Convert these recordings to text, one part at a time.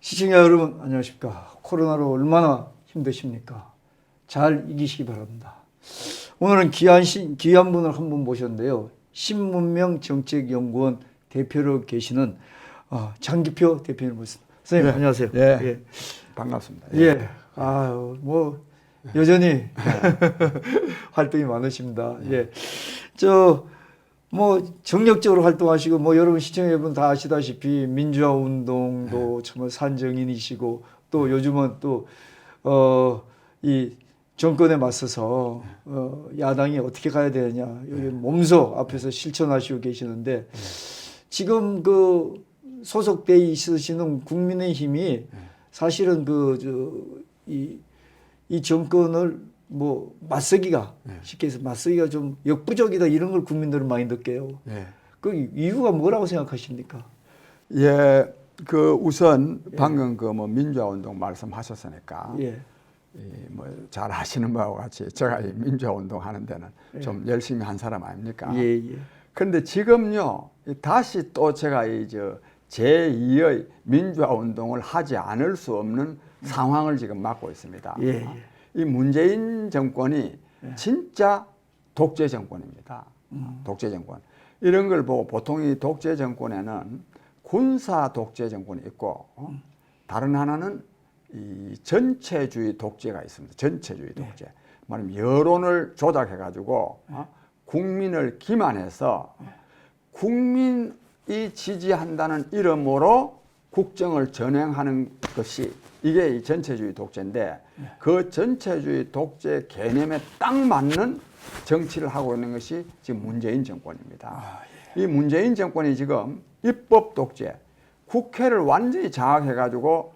시청자 여러분 안녕하십니까. 코로나로 얼마나 힘드십니까? 잘 이기시기 바랍니다. 오늘은 귀한 분을 한 분 모셨는데요. 신문명 정책연구원 대표로 계시는 장기표 대표님 모셨습니다. 선생님, 네. 안녕하세요. 예. 반갑습니다. 예. 뭐 여전히 활동이 많으십니다. 예. 뭐 정력적으로 활동하시고 뭐 여러분 시청자 여러분 다 아시다시피 민주화 운동도 정말 산증인이시고 또 요즘은 또 이 정권에 맞서서 야당이 어떻게 가야 되느냐 여기 몸소 앞에서 실천하시고 계시는데 지금 그 소속돼 있으시는 국민의힘이 사실은 이 정권을 뭐 맞서기가 쉽게 해서 맞서기가 좀 역부족이다 이런 걸 국민들은 많이 느껴요. 그 이유가 뭐라고 생각하십니까? 예, 그 우선 방금 그 뭐 민주화 운동 말씀하셨으니까 뭐 잘 아시는 바와 같이 제가 이 민주화 운동 하는 데는 좀 열심히 한 사람 아닙니까? 그런데 지금요 다시 또 제가 제2의 민주화 운동을 하지 않을 수 없는 상황을 지금 맞고 있습니다. 이 문재인 정권이 진짜 독재 정권입니다. 독재 정권. 이런 걸 보고 보통 이 독재 정권에는 군사 독재 정권이 있고 다른 하나는 이 전체주의 독재가 있습니다. 전체주의 독재. 말하면 여론을 조작해 가지고 국민을 기만해서 국민이 지지한다는 이름으로 국정을 전행하는 것이 이게 이 전체주의 독재인데 그 전체주의 독재 개념에 딱 맞는 정치를 하고 있는 것이 지금 문재인 정권입니다. 이 문재인 정권이 지금 입법 독재, 국회를 완전히 장악해가지고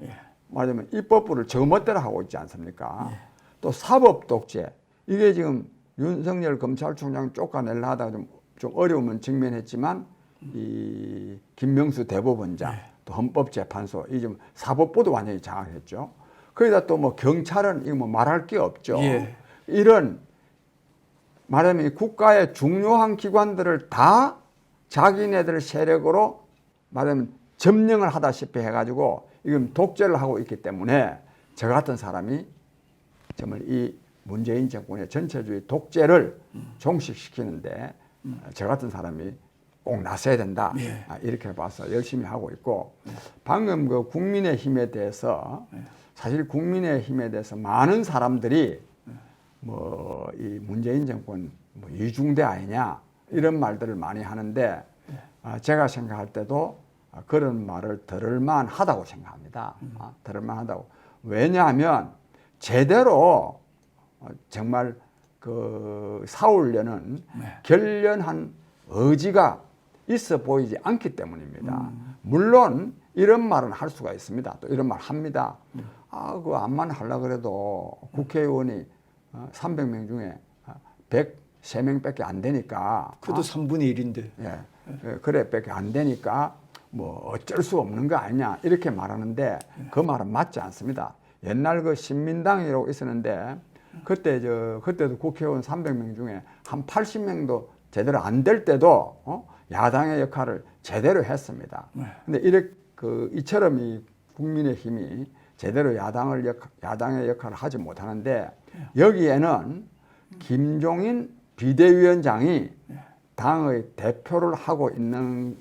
말하자면 입법부를 제멋대로 하고 있지 않습니까? 또 사법 독재, 이게 지금 윤석열 검찰총장 쫓아내려 하다가 좀 어려움은 직면했지만 이 김명수 대법원장 또 헌법재판소, 이 좀 사법부도 완전히 장악했죠. 거기다 또 뭐 경찰은 이거 뭐 말할 게 없죠. 이런 말하면 국가의 중요한 기관들을 다 자기네들 세력으로 말하면 점령을 하다시피 해가지고 이건 독재를 하고 있기 때문에 저 같은 사람이 정말 이 문재인 정권의 전체주의 독재를 종식시키는데 저 같은 사람이 꼭 나서야 된다. 이렇게 봐서 열심히 하고 있고 방금 그 국민의힘에 대해서 사실 국민의힘에 대해서 많은 사람들이 뭐 이 문재인 정권 뭐 이중대 아니냐 이런 말들을 많이 하는데 제가 생각할 때도 그런 말을 들을만 하다고 생각합니다. 들을만 하다고. 왜냐하면 제대로 정말 그 싸우려는 결연한 의지가 있어 보이지 않기 때문입니다. 물론 이런 말은 할 수가 있습니다. 또 이런 말 합니다. 그거 암만 하려고 그래도 국회의원이 300명 중에 103명밖에 안 되니까. 그래도 3분의 1인데. 그래 밖에 안 되니까 뭐 어쩔 수 없는 거 아니냐 이렇게 말하는데 그 말은 맞지 않습니다. 옛날 그 신민당이라고 있었는데 그때도 국회의원 300명 중에 한 80명도 제대로 안 될 때도 야당의 역할을 제대로 했습니다. 근데 이처럼 이 국민의힘이 제대로 야당의 역할을 하지 못하는데 여기에는 김종인 비대위원장이 당의 대표를 하고 있는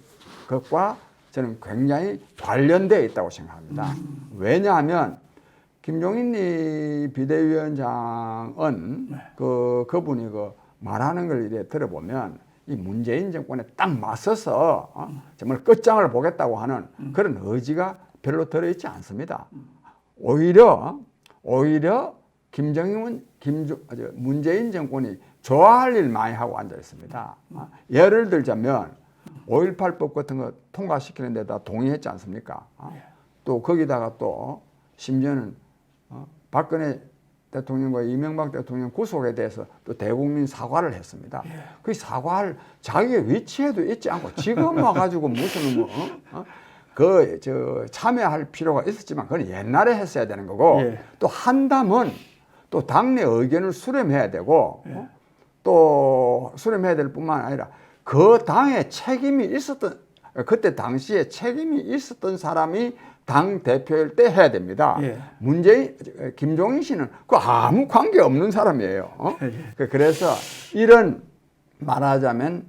것과 저는 굉장히 관련되어 있다고 생각합니다. 왜냐하면 김종인 비대위원장은 그분이 말하는 걸 이래 들어보면 이 문재인 정권에 딱 맞서서 정말 끝장을 보겠다고 하는 그런 의지가 별로 들어있지 않습니다. 오히려 문재인 정권이 좋아할 일 많이 하고 앉아 있습니다. 예를 들자면 5.18법 같은 거 통과시키는 데다 동의했지 않습니까? 또 거기다가 또 심지어는 박근혜 대통령과 이명박 대통령 구속에 대해서 또 대국민 사과를 했습니다. 그 사과할 자기의 위치에도 있지 않고 지금 와가지고 무슨 참여할 필요가 있었지만 그건 옛날에 했어야 되는 거고 또 한다면 또 당내 의견을 수렴해야 되고 또 수렴해야 될 뿐만 아니라 그 당에 책임이 있었던 그때 당시에 책임이 있었던 사람이 당 대표일 때 해야 됩니다. 예. 김종인 씨는 그 아무 관계 없는 사람이에요. 예. 그래서 이런 말하자면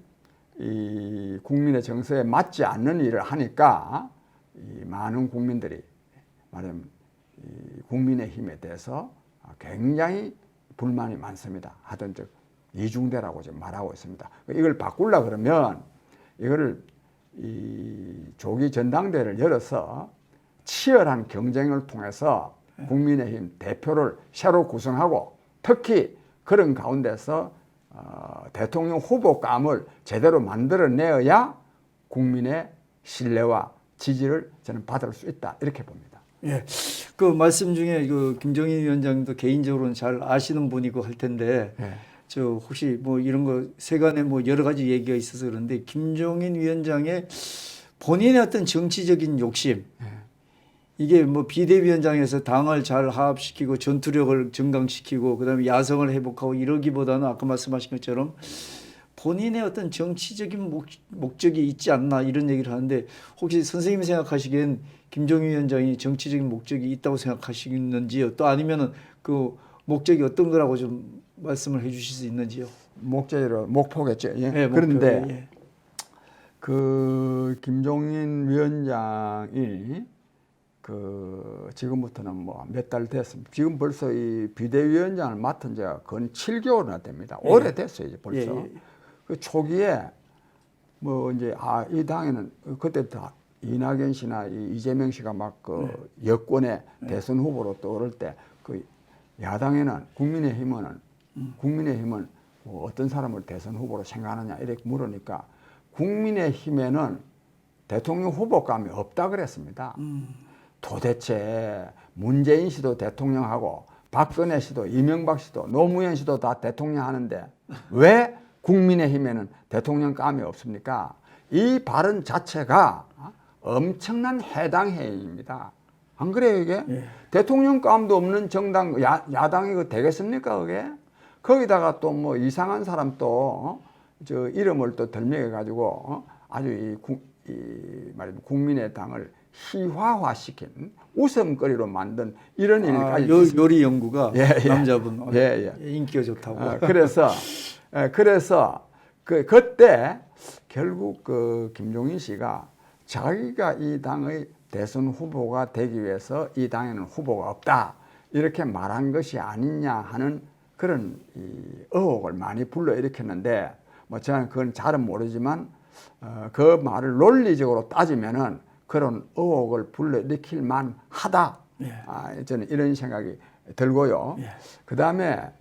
이 국민의 정서에 맞지 않는 일을 하니까 이 많은 국민들이 말하자면 이 국민의힘에 대해서 굉장히 불만이 많습니다. 하던 즉 이중대라고 지금 말하고 있습니다. 이걸 바꾸려 그러면 이거를 이 조기 전당대회를 열어서 치열한 경쟁을 통해서 국민의힘 대표를 새로 구성하고 특히 그런 가운데서 대통령 후보감을 제대로 만들어내어야 국민의 신뢰와 지지를 저는 받을 수 있다 이렇게 봅니다. 예, 그 말씀 중에 그 김종인 위원장도 개인적으로는 잘 아시는 분이고 할 텐데, 예. 저 혹시 뭐 이런 거 세간에 뭐 여러 가지 얘기가 있어서 그런데 김종인 위원장의 본인의 어떤 정치적인 욕심, 이게 뭐 비대위원장에서 당을 잘 하합시키고 전투력을 증강시키고 그다음에 야성을 회복하고 이러기보다는 아까 말씀하신 것처럼 본인의 어떤 정치적인 목적이 있지 않나 이런 얘기를 하는데, 혹시 선생님이 생각하시기엔 김종인 위원장이 정치적인 목적이 있다고 생각하시는지요? 또 아니면은 그 목적이 어떤 거라고 좀 말씀을 해주실 수 있는지요? 목적으로 목표겠죠. 예. 네, 그런데 목표, 예. 그 김종인 위원장이 그 지금부터는 뭐 몇 달 됐습니다. 지금 벌써 이 비대위원장을 맡은 지가 건 7개월이나 됩니다. 예. 오래됐어요, 이제 벌써. 예, 예. 그 초기에 뭐 이제 이 당에는 그때 다 이낙연 씨나 이재명 씨가 막 그 여권의 대선 후보로 떠오를 때 그 야당에는 국민의힘은 뭐 어떤 사람을 대선 후보로 생각하느냐 이렇게 물으니까 국민의힘에는 대통령 후보감이 없다 그랬습니다. 도대체 문재인 씨도 대통령하고 박근혜 씨도 이명박 씨도 노무현 씨도 다 대통령 하는데 왜 국민의힘에는 대통령감이 없습니까? 이 발언 자체가 엄청난 해당 행위입니다. 안 그래요 이게? 예. 대통령감도 없는 정당 야당이 그 되겠습니까 그게? 거기다가 또 뭐 이상한 사람 또 저 이름을 또 덜먹여 가지고 아주 말하자면 국민의 당을 희화화시킨 웃음거리로 만든 이런 일까지 요리 연구가 예. 남자분 예. 인기가 좋다고. 그래서 그때 결국 그 김종인 씨가 자기가 이 당의 대선 후보가 되기 위해서 이 당에는 후보가 없다 이렇게 말한 것이 아니냐 하는 그런 의혹을 많이 불러일으켰는데 뭐 저는 그건 잘은 모르지만 그 말을 논리적으로 따지면은 그런 의혹을 불러일으킬 만하다. 예. 저는 이런 생각이 들고요. 예. 그 다음에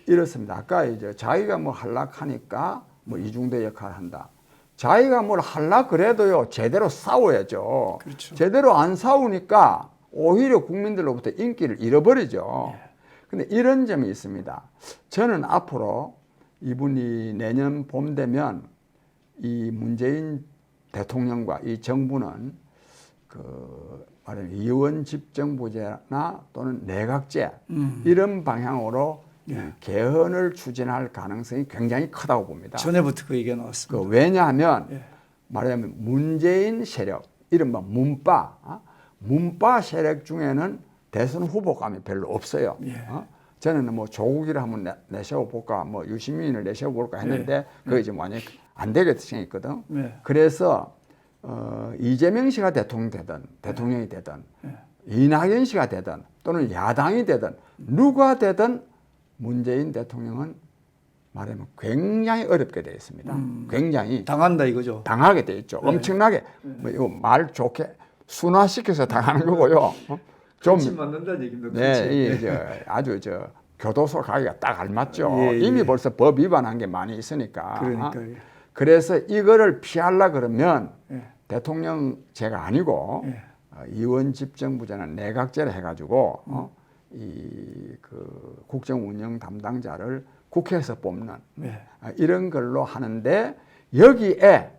이렇습니다. 아까 이제 자기가 뭐 하려하니까 뭐 이중대 역할을 한다. 자기가 뭘 하려 그래도요 제대로 싸워야죠. 그렇죠. 제대로 안 싸우니까 오히려 국민들로부터 인기를 잃어버리죠. 근데 이런 점이 있습니다. 저는 앞으로 이분이 내년 봄 되면 이 문재인 대통령과 이 정부는 말하자면 이원 집정부제나 또는 내각제 이런 방향으로 개헌을 추진할 가능성이 굉장히 크다고 봅니다. 전에부터 그 얘기가 나왔습니다. 왜냐하면 말하자면 문재인 세력, 이른바 문파 세력 중에는 대선 후보감이 별로 없어요. 저는 뭐 조국이를 한번 내세워볼까, 뭐 유시민을 내세워볼까 했는데 그게 지금 완전히 안 되겠다 생각했거든. 그래서 이재명 씨가 대통령이 되든 이낙연 씨가 되든 또는 야당이 되든 누가 되든 문재인 대통령은 말하면 굉장히 어렵게 되어 있습니다. 굉장히 당한다 이거죠. 당하게 되어 있죠. 엄청나게 뭐 이거 말 좋게 순화시켜서 당하는 거고요. 좀 맞는다는 얘기입니다. 네, 아주 교도소 가기가 딱 알맞죠. 이미 벌써 법 위반한 게 많이 있으니까. 그러니까요. 그래서 이거를 피하려 그러면 대통령제가 아니고 이원 집정부제는 내각제를 해가지고 그 국정 운영 담당자를 국회에서 뽑는 이런 걸로 하는데 여기에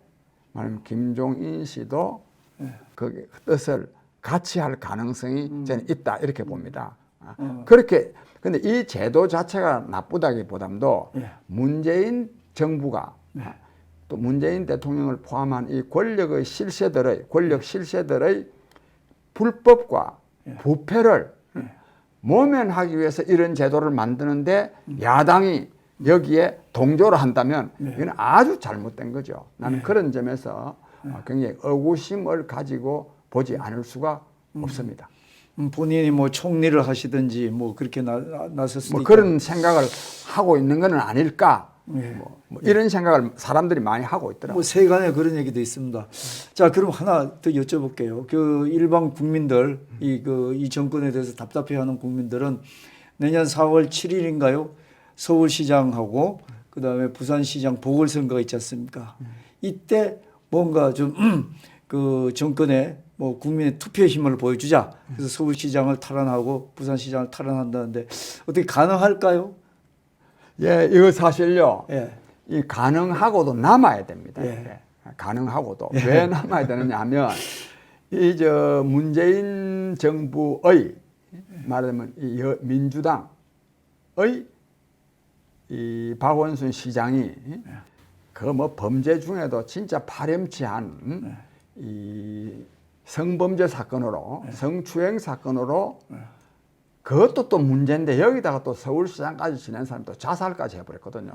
말하면 김종인 씨도 그 뜻을 같이 할 가능성이 저는 있다 이렇게 봅니다. 그렇게 근데 이 제도 자체가 나쁘다기보다도 문재인 정부가 또 문재인 대통령을 포함한 이 권력 실세들의 불법과 부패를 모면하기 위해서 이런 제도를 만드는데 야당이 여기에 동조를 한다면 이건 아주 잘못된 거죠. 나는 그런 점에서 굉장히 의구심을 가지고 보지 않을 수가 없습니다. 본인이 뭐 총리를 하시든지 뭐 그렇게 나섰으니까 뭐 그런 생각을 하고 있는 건 아닐까. 뭐 이런 생각을 사람들이 많이 하고 있더라고요. 뭐 세간에 그런 얘기도 있습니다. 자, 그럼 하나 더 여쭤볼게요. 그 일반 국민들, 이 정권에 대해서 답답해하는 국민들은 내년 4월 7일인가요? 서울시장하고 그다음에 부산시장 보궐선거가 있지 않습니까? 이때 뭔가 좀 그 정권에 뭐 국민의 투표의 힘을 보여주자. 그래서 서울시장을 탈환하고 부산시장을 탈환한다는데 어떻게 가능할까요? 예, 이거 사실요. 예. 이 가능하고도 남아야 됩니다. 예. 예. 가능하고도 왜 남아야 되느냐 하면 이 저 문재인 정부의 말하자면 이 민주당의 이 박원순 시장이 그 뭐 범죄 중에도 진짜 파렴치한 이 성범죄 사건으로 성추행 사건으로 그것도 또 문제인데 여기다가 또 서울시장까지 지낸 사람이 또 자살까지 해버렸거든요.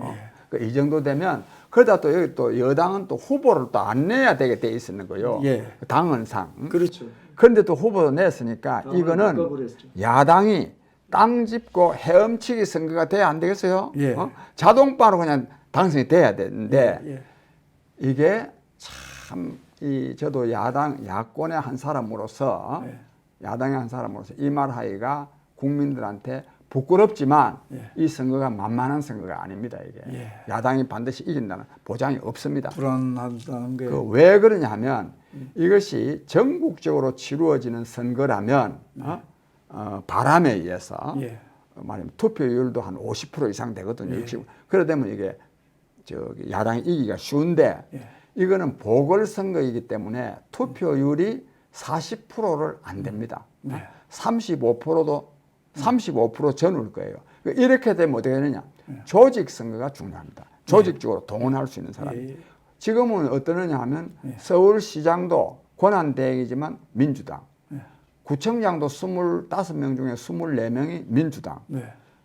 그 이 정도 되면 그러다 또 여기 또 여당은 또 후보를 또 안 내야 되게 돼 있는 거예요. 당헌상. 그렇죠. 그런데 또 후보도 냈으니까 이거는 바꿔버렸죠. 야당이 땅 짚고 헤엄치기 선거가 돼야 안 되겠어요? 자동바로 그냥 당선이 돼야 되는데 이게 참 저도 야권의 한 사람으로서 야당의 한 사람으로서 이 말하기가 국민들한테 부끄럽지만 이 선거가 만만한 선거가 아닙니다. 이게 야당이 반드시 이긴다는 보장이 없습니다. 불안하다는 게 왜 그러냐 하면 이것이 전국적으로 치루어지는 선거라면 바람에 의해서 말하면 투표율도 한 50% 이상 되거든요. 그러다 보면 이게 저기 야당이 이기기가 쉬운데 이거는 보궐선거이기 때문에 투표율이 40%를 안 됩니다. 35%도 35% 전후일 거예요. 이렇게 되면 어떻게 되느냐? 조직 선거가 중요합니다. 조직적으로 동원할 수 있는 사람. 지금은 어떠느냐 하면 서울시장도 권한대행이지만 민주당, 구청장도 25명 중에 24명이 민주당,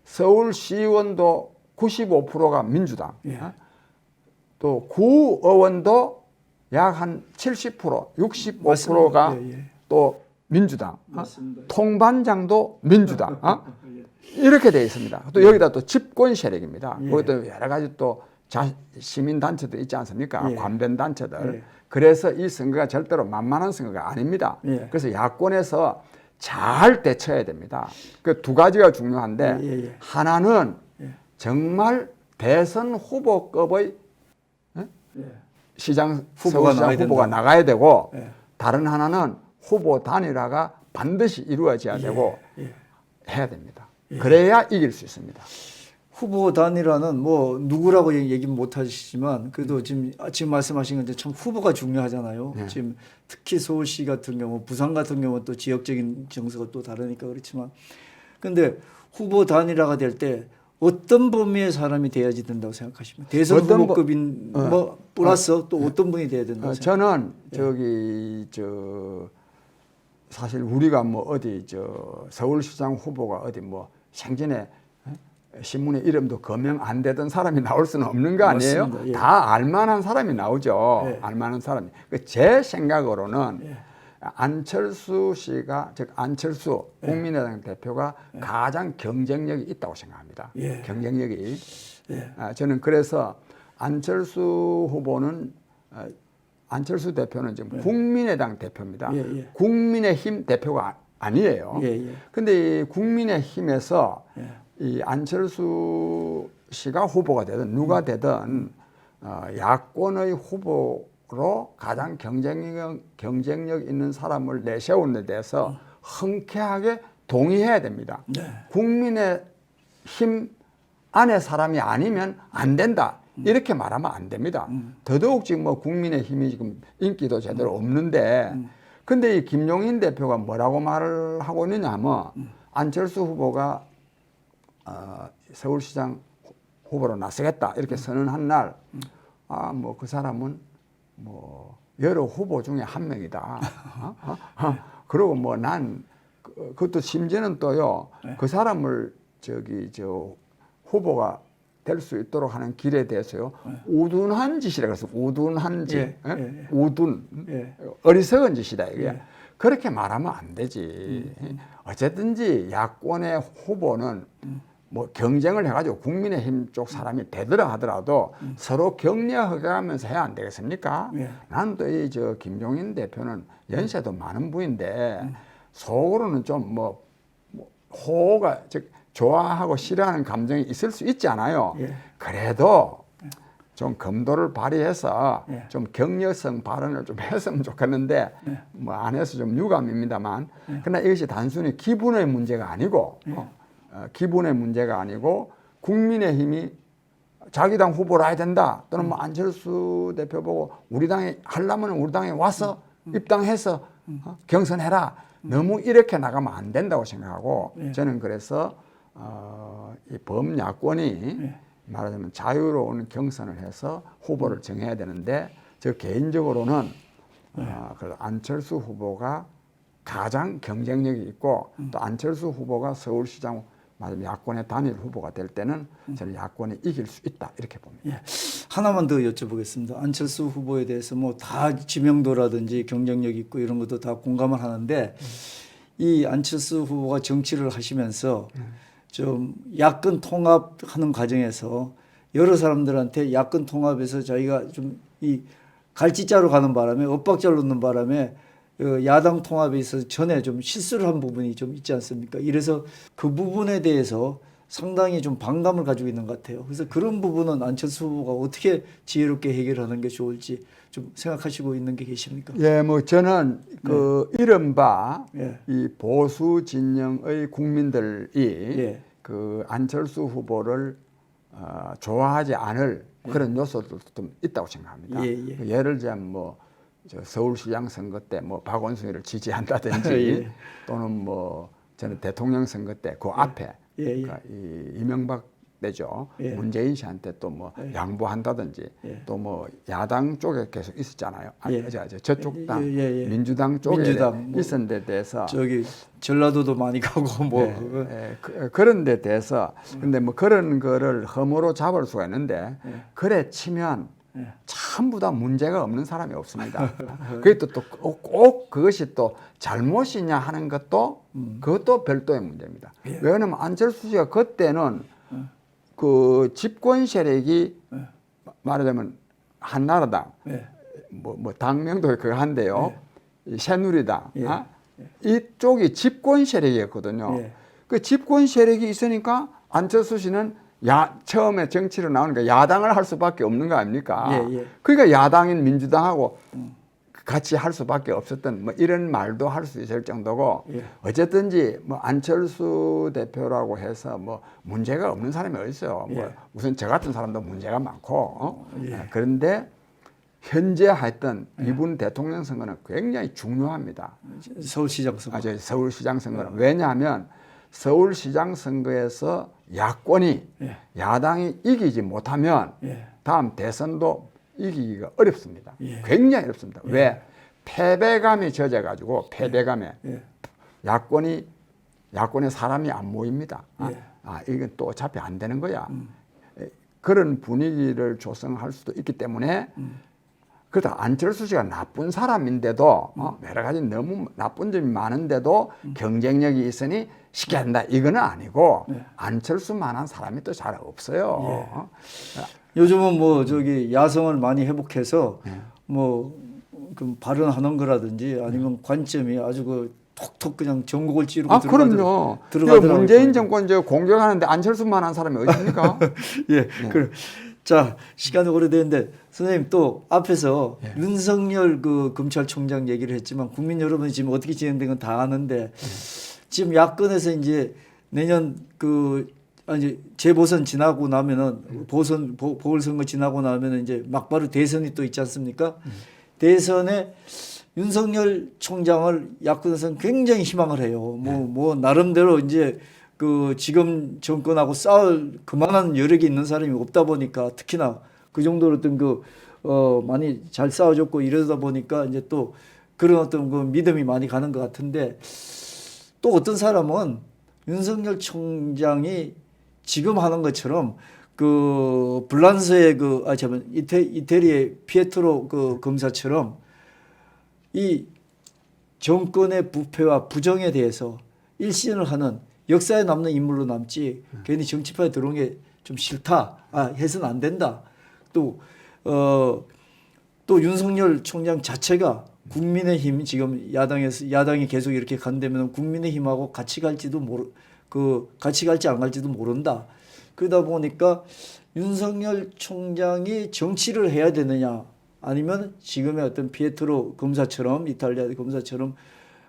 서울시의원도 95%가 민주당, 또 구의원도 약 한 70%, 65%가 또 민주당, 통반장도 민주당, 이렇게 되어 있습니다. 또 여기다 또 집권 세력입니다. 거기도 여러 가지 또 시민단체도 있지 않습니까? 관변단체들. 그래서 이 선거가 절대로 만만한 선거가 아닙니다. 그래서 야권에서 잘 대처해야 됩니다. 그 두 가지가 중요한데 하나는 정말 대선 후보급의 서울시장 후보가 나가야 되고 다른 하나는 후보 단일화가 반드시 이루어져야 되고 해야 됩니다. 그래야 이길 수 있습니다. 후보 단일화는 뭐 누구라고 얘기는 못 하시지만 그래도 지금 말씀하신 건데 참 후보가 중요하잖아요. 지금 특히 서울시 같은 경우, 부산 같은 경우 또 지역적인 정서가 또 다르니까 그렇지만 근데 후보 단일화가 될 때 어떤 범위의 사람이 돼야지 된다고 생각하십니까? 대선 후보급인 뭐 플러스 또 어떤 분이 돼야 된다고 저는 사실 우리가 뭐 어디 서울시장 후보가 어디 뭐 생전에 신문에 이름도 거명 안 되던 사람이 나올 수는 없는 거 아니에요? 다 알만한 사람이 나오죠. 알만한 사람이. 제 생각으로는 안철수 씨가 즉 안철수 국민의당 대표가 가장 경쟁력이 있다고 생각합니다. 경쟁력이. 저는 그래서 안철수 후보는 안철수 대표는 지금 국민의당 대표입니다. 국민의힘 대표가 아니에요. 근데 이 국민의힘에서 이 안철수 씨가 후보가 되든 누가 되든 야권의 후보로 가장 경쟁력 있는 사람을 내세우는 데 대해서 흔쾌하게 동의해야 됩니다. 국민의힘 안에 사람이 아니면 안 된다. 이렇게 말하면 안 됩니다. 더더욱 지금 뭐 국민의힘이 지금 인기도 제대로 없는데 근데 이 김용인 대표가 뭐라고 말을 하고 있느냐 하면 안철수 후보가 서울시장 후보로 나서겠다 이렇게 선언한 날 뭐 그 사람은 뭐 여러 후보 중에 한 명이다. 그리고 뭐 난 그것도 심지어는 또요. 네. 그 사람을 후보가 될 수 있도록 하는 길에 대해서요. 우둔한 짓이라 그래서 우둔한 짓, 예, 예, 우둔, 예. 어리석은 짓이다 이게. 예. 그렇게 말하면 안 되지. 어쨌든지 야권의 후보는 뭐 경쟁을 해가지고 국민의힘 쪽 사람이 되더라 하더라도 서로 격려하면서 해야 안 되겠습니까? 예. 나는 또 이 김종인 대표는 연세도 많은 분인데 속으로는 좀 호가 즉 좋아하고 싫어하는 감정이 있을 수 있잖아요. 예. 그래도 좀 검도를 발휘해서 예. 좀 격려성 발언을 좀 했으면 좋겠는데 뭐 안 해서 좀 유감입니다만 그러나 이것이 단순히 기분의 문제가 아니고 기분의 문제가 아니고 국민의힘이 자기 당 후보를 해야 된다 또는 뭐 안철수 대표 보고 우리 당에 하려면 우리 당에 와서 입당해서 경선해라 너무 이렇게 나가면 안 된다고 생각하고 저는 그래서 이 범야권이 말하자면 자유로운 경선을 해서 후보를 정해야 되는데 저 개인적으로는 그래서 안철수 후보가 가장 경쟁력이 있고 또 안철수 후보가 서울시장 말하자면 야권의 단일 후보가 될 때는 저는 야권이 이길 수 있다 이렇게 봅니다. 예. 하나만 더 여쭤보겠습니다. 안철수 후보에 대해서 뭐 다 지명도라든지 경쟁력 있고 이런 것도 다 공감을 하는데 이 안철수 후보가 정치를 하시면서 좀 야권 통합하는 과정에서 여러 사람들한테 야권 통합에서 자기가 좀 이 갈지자로 가는 바람에 엇박자를 놓는 바람에 야당 통합에 있어서 전에 좀 실수를 한 부분이 좀 있지 않습니까? 이래서 그 부분에 대해서 상당히 좀 반감을 가지고 있는 것 같아요. 그래서 그런 부분은 안철수 후보가 어떻게 지혜롭게 해결하는 게 좋을지 좀 생각하시고 있는 게 계십니까? 예, 뭐 저는 그 이른바 예. 이 보수 진영의 국민들이 예. 그 안철수 후보를 좋아하지 않을 그런 요소들도 좀 있다고 생각합니다. 예를 들자면 저 서울시장 선거 때 박원순이를 지지한다든지 또는 저는 대통령 선거 때 그 앞에 그러니까 이 이명박 때죠. 문재인 씨한테 또 양보한다든지 또 야당 쪽에 계속 있었잖아요. 저쪽 당 민주당 쪽에 있었는 데 대해서 저기 전라도도 많이 가고 그런 데 대해서 근데 그런 거를 혐오로 잡을 수가 있는데 그래 치면 전부 다 문제가 없는 사람이 없습니다. 그게 또 꼭 그것이 또 잘못이냐 하는 것도 그것도 별도의 문제입니다. 왜냐하면 안철수 씨가 그때는 그 집권 세력이 말하자면 한나라당 당명도 그거 한데요. 새누리당 이쪽이 집권 세력이었거든요. 그 집권 세력이 있으니까 안철수 씨는 처음에 정치로 나오니까 야당을 할 수밖에 없는 거 아닙니까? 그러니까 야당인 민주당하고 같이 할 수밖에 없었던 이런 말도 할 수 있을 정도고 어쨌든지 안철수 대표라고 해서 문제가 없는 사람이 어디 있어요? 우선 저 같은 사람도 문제가 많고 그런데 현재 하여튼 이분 대통령 선거는 굉장히 중요합니다. 서울시장 선거. 서울시장 선거는 왜냐하면 서울시장 선거에서 야권이 야당이 이기지 못하면 다음 대선도 이기기가 어렵습니다. 굉장히 어렵습니다. 왜? 패배감이 젖어가지고 패배감에 야권의 사람이 안 모입니다. 이건 또 어차피 안 되는 거야. 그런 분위기를 조성할 수도 있기 때문에 그렇다 안철수 씨가 나쁜 사람인데도 여러 가지 너무 나쁜 점이 많은데도 경쟁력이 있으니 쉽게 한다 이거는 아니고 안철수만한 사람이 또 잘 없어요. 요즘은 저기 야성을 많이 회복해서 그 발언하는 거라든지 아니면 관점이 아주 톡톡 그냥 전곡을 찌르고 그럼요. 들어가더라고요. 문재인 정권 공격하는데 안철수만한 사람이 어디 있습니까? 자, 시간이 오래됐는데 선생님 또 앞에서 윤석열 그 검찰총장 얘기를 했지만 국민 여러분이 지금 어떻게 진행된 건 다 아는데 지금 야권에서 이제 내년 재보선 지나고 나면은 보궐선거 지나고 나면은 이제 막바로 대선이 또 있지 않습니까? 대선에 윤석열 총장을 야권에서는 굉장히 희망을 해요. 나름대로 이제 그 지금 정권하고 싸울 그만한 여력이 있는 사람이 없다 보니까 특히나 그 정도로 어떤 많이 잘 싸워줬고 이러다 보니까 이제 또 그런 어떤 그 믿음이 많이 가는 것 같은데 또 어떤 사람은 윤석열 총장이 지금 하는 것처럼 그 불란서의 이태리의 피에트로 그 검사처럼 이 정권의 부패와 부정에 대해서 일신을 하는 역사에 남는 인물로 남지 괜히 정치파에 들어온 게 좀 싫다. 해서는 안 된다. 또 윤석열 총장 자체가 국민의힘 지금 야당이 계속 이렇게 간다면 국민의힘하고 같이 갈지 안 갈지도 모른다. 그러다 보니까 윤석열 총장이 정치를 해야 되느냐 아니면 지금의 어떤 피에트로 검사처럼 이탈리아 검사처럼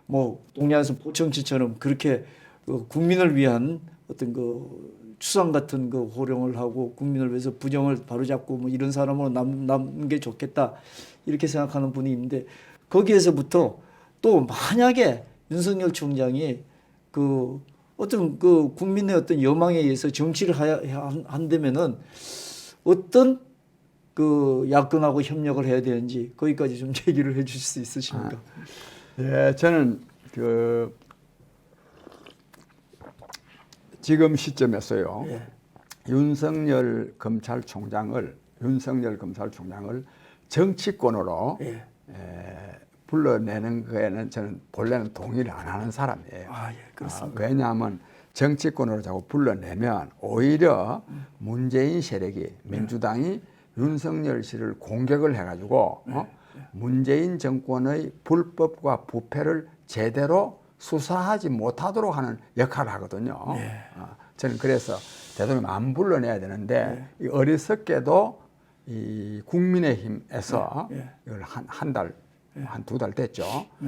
뭐 동양에서 포청치처럼 그렇게 국민을 위한 어떤 그 추상 같은 그 호령을 하고 국민을 위해서 부정을 바로잡고 뭐 이런 사람으로 남는 게 좋겠다 이렇게 생각하는 분이 있는데 거기에서부터 또 만약에 윤석열 총장이 그 어떤 그 국민의 어떤 여망에 의해서 정치를 한다면은 어떤 그 야권하고 협력을 해야 되는지 거기까지 좀 얘기를 해주실 수 있으십니까? 예, 저는 그 지금 시점에서요. 예. 윤석열 검찰총장을 정치권으로 예. 불러내는 거에는 저는 본래는 동의를 안 하는 사람이에요. 예, 그렇습니다. 왜냐하면 정치권으로 자꾸 불러내면 오히려 문재인 세력이 민주당이 윤석열 씨를 공격을 해가지고 문재인 정권의 불법과 부패를 제대로 수사하지 못하도록 하는 역할을 하거든요. 저는 그래서 대통령 안 불러내야 되는데 이 어리석게도 이 국민의힘에서 이걸 한 두 달 됐죠.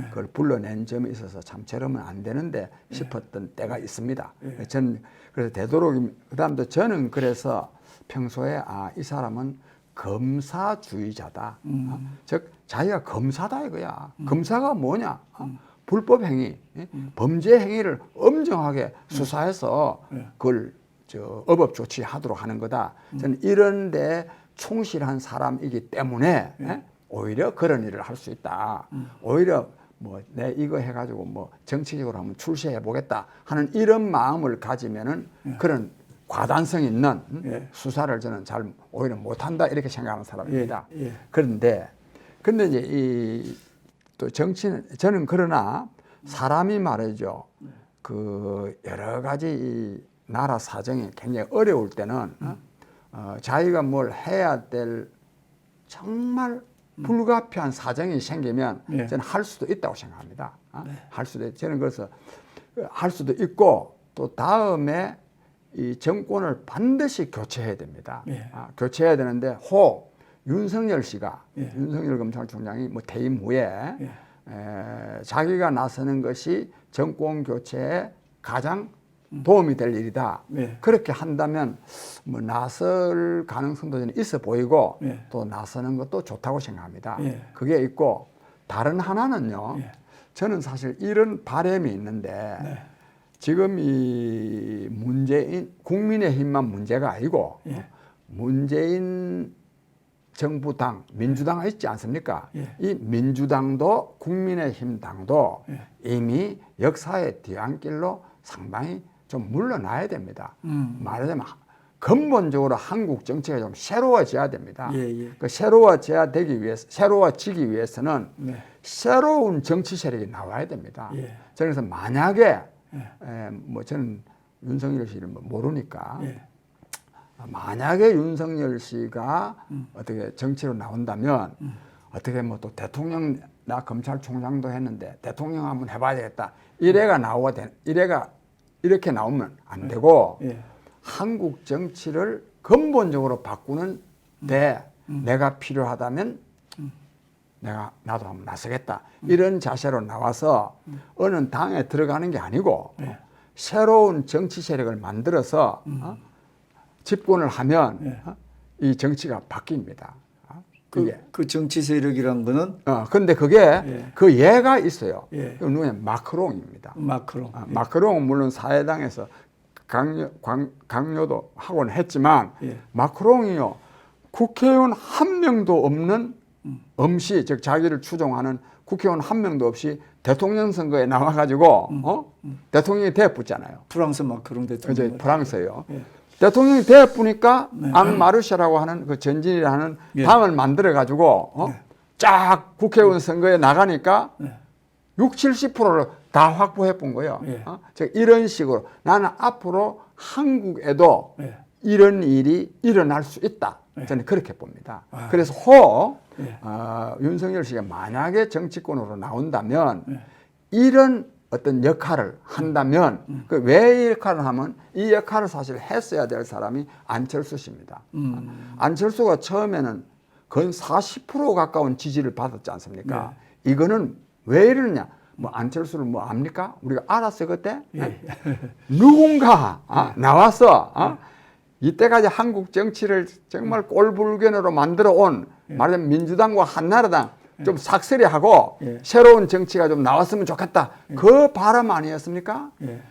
그걸 불러낸 점에 있어서 참 저러면 안 되는데 싶었던 때가 있습니다. 저는 그래서 되도록 그다음에 저는 그래서 평소에 이 사람은 검사주의자다. 즉 자기가 검사다 이거야. 검사가 뭐냐? 불법 행위, 범죄 행위를 엄정하게 수사해서 그걸 어법 조치하도록 하는 거다. 저는 이런 데 충실한 사람이기 때문에 오히려 그런 일을 할 수 있다. 오히려 뭐 내 이거 해가지고 뭐 정치적으로 한번 출세해 보겠다 하는 이런 마음을 가지면은 그런 과단성 있는 수사를 저는 잘 오히려 못한다 이렇게 생각하는 사람입니다. 그런데 이제 또 정치는 저는 그러나 사람이 말이죠. 그 여러 가지 이 나라 사정이 굉장히 어려울 때는 자기가 뭘 해야 될 정말 불가피한 사정이 생기면 저는 할 수도 있다고 생각합니다. 할 수도 저는 그래서 할 수도 있고 또 다음에 이 정권을 반드시 교체해야 됩니다. 교체해야 되는데 윤석열 씨가 윤석열 검찰총장이 뭐 퇴임 후에 자기가 나서는 것이 정권 교체에 가장 도움이 될 일이다. 그렇게 한다면 뭐 나설 가능성도 저는 있어 보이고 또 나서는 것도 좋다고 생각합니다. 그게 있고 다른 하나는요. 저는 사실 이런 바람이 있는데 지금 이 국민의힘만 문제가 아니고 문재인 정부당, 민주당 있지 않습니까? 이 민주당도 국민의힘 당도 이미 역사의 뒤안길로 상당히 좀 물러나야 됩니다. 말하자면 근본적으로 한국 정치가 좀 새로워져야 됩니다. 그 새로워지기 위해서는 새로운 정치 세력이 나와야 됩니다. 그래서 만약에 뭐 저는 윤석열 씨를 모르니까 만약에 윤석열 씨가 어떻게 정치로 나온다면 어떻게 뭐 또 대통령 나 검찰총장도 했는데 대통령 한번 해봐야 되겠다 이렇게 나오면 안 되고 한국 정치를 근본적으로 바꾸는 데 내가 필요하다면 나도 한번 나서겠다 이런 자세로 나와서 어느 당에 들어가는 게 아니고 새로운 정치 세력을 만들어서 집권을 하면 이 정치가 바뀝니다. 그 정치 세력이란 거는 근데 그게 그 예가 있어요. 누구냐? 마크롱입니다. 마크롱은 물론 사회당에서 강요도 하곤 했지만 마크롱이요 국회의원 한 명도 없는 엄시 즉 자기를 추종하는 국회의원 한 명도 없이 대통령 선거에 나와가지고 대통령이 되었잖아요. 프랑스 마크롱 대통령. 이제 프랑스예요. 예. 대통령이 되었으니까 네. 앙마르샤라고 하는 그 전진이라는 예. 당을 만들어가지고 쫙 국회의원 선거에 나가니까 60~70%를 다 확보해 본 거예요. 예. 즉 이런 식으로 나는 앞으로 한국에도 예. 이런 일이 일어날 수 있다. 저는 그렇게 봅니다. 아. 그래서 혹 예. 윤석열 씨가 만약에 정치권으로 나온다면 예. 이런 어떤 역할을 한다면 그 왜 이 역할을 하면 이 역할을 사실 했어야 될 사람이 안철수 씨입니다. 안철수가 처음에는 건 40% 가까운 지지를 받았지 않습니까? 이거는 왜 이러느냐? 뭐 안철수를 뭐 압니까? 우리가 알았어요 그때? 예. 누군가 나와서 이때까지 한국 정치를 정말 꼴불견으로 만들어 온 말하자면 민주당과 한나라당 좀 삭스리하고 새로운 정치가 좀 나왔으면 좋겠다. 그 바람 아니었습니까? 예.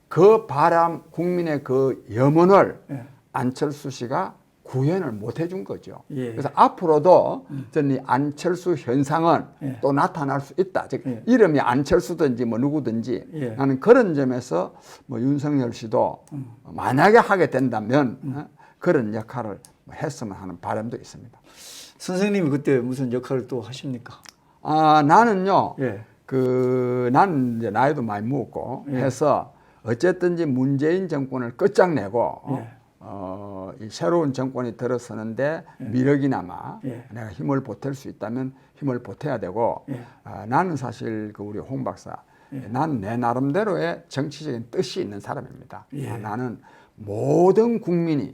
그 바람, 국민의 그 염원을 예. 안철수 씨가 구현을 못 해준 거죠. 예. 그래서 앞으로도 저는 이 안철수 현상은 또 나타날 수 있다. 즉 이름이 안철수든지 뭐 누구든지 나는 그런 점에서 뭐 윤석열 씨도 만약에 하게 된다면 그런 역할을 했으면 하는 바람도 있습니다. 선생님이 그때 무슨 역할을 또 하십니까? 나는요. 예. 나는 이제 나이도 많이 먹고 해서 어쨌든지 문재인 정권을 끝장내고 이 새로운 정권이 들어서는데 미력이나마 내가 힘을 보탤 수 있다면 힘을 보태야 되고 나는 사실 그 우리 홍 박사 나는 내 나름대로의 정치적인 뜻이 있는 사람입니다. 나는 모든 국민이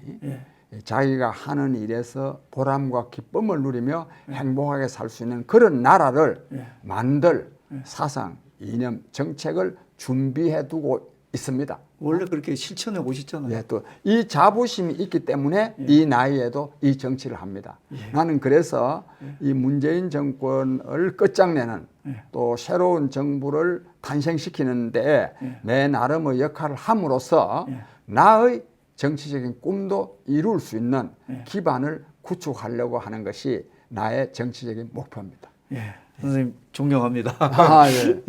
자기가 하는 일에서 보람과 기쁨을 누리며 행복하게 살 수 있는 그런 나라를 만들 사상, 이념, 정책을 준비해 두고 있습니다. 원래 그렇게 실천해 오셨잖아요. 또 이 자부심이 있기 때문에 이 나이에도 이 정치를 합니다. 나는 그래서 이 문재인 정권을 끝장내는 또 새로운 정부를 탄생시키는데 내 나름의 역할을 함으로써 나의 정치적인 꿈도 이룰 수 있는 기반을 구축하려고 하는 것이 나의 정치적인 목표입니다. 예. 선생님 존경합니다.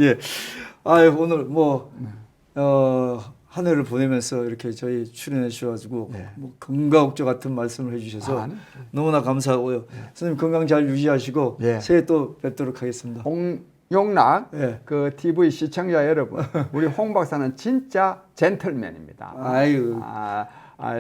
예. 예. 오늘 뭐 한 해를 보내면서 이렇게 저희 출연해 주셔가지고 뭐 건강옥조 같은 말씀을 해주셔서 너무나 감사하고요. 선생님 건강 잘 유지하시고 새해 또 뵙도록 하겠습니다. 홍용락 그 TV 시청자 여러분, 우리 홍 박사는 진짜 젠틀맨입니다. 아유.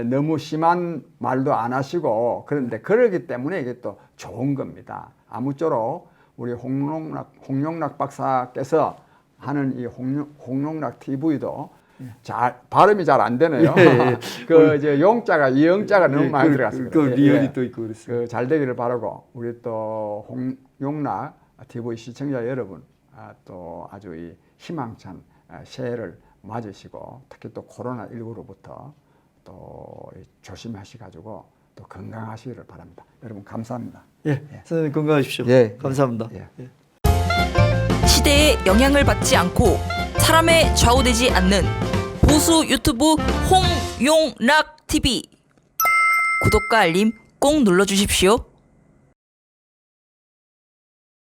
너무 심한 말도 안 하시고 그런데 그러기 때문에 이게 또 좋은 겁니다. 아무쪼록 우리 홍용락 박사께서 하는 이 홍용락 TV도 발음이 잘 안 되네요. 그 이제 용자가 이영자가 너무 많이 들어갔습니다. 그 리얼이 또 있고 그랬어요. 그 잘 되기를 바라고 우리 또 홍용락 TV 시청자 여러분 또 아주 이 희망찬 새해를 맞으시고 특히 또 코로나19로부터 또 조심하셔가지고 또 건강하시기를 바랍니다. 여러분 감사합니다. 선생님 건강하십시오. 감사합니다. 시대의 영향을 받지 않고 사람에 좌우되지 않는 보수 유튜브 홍용락 TV 구독과 알림 꼭 눌러주십시오.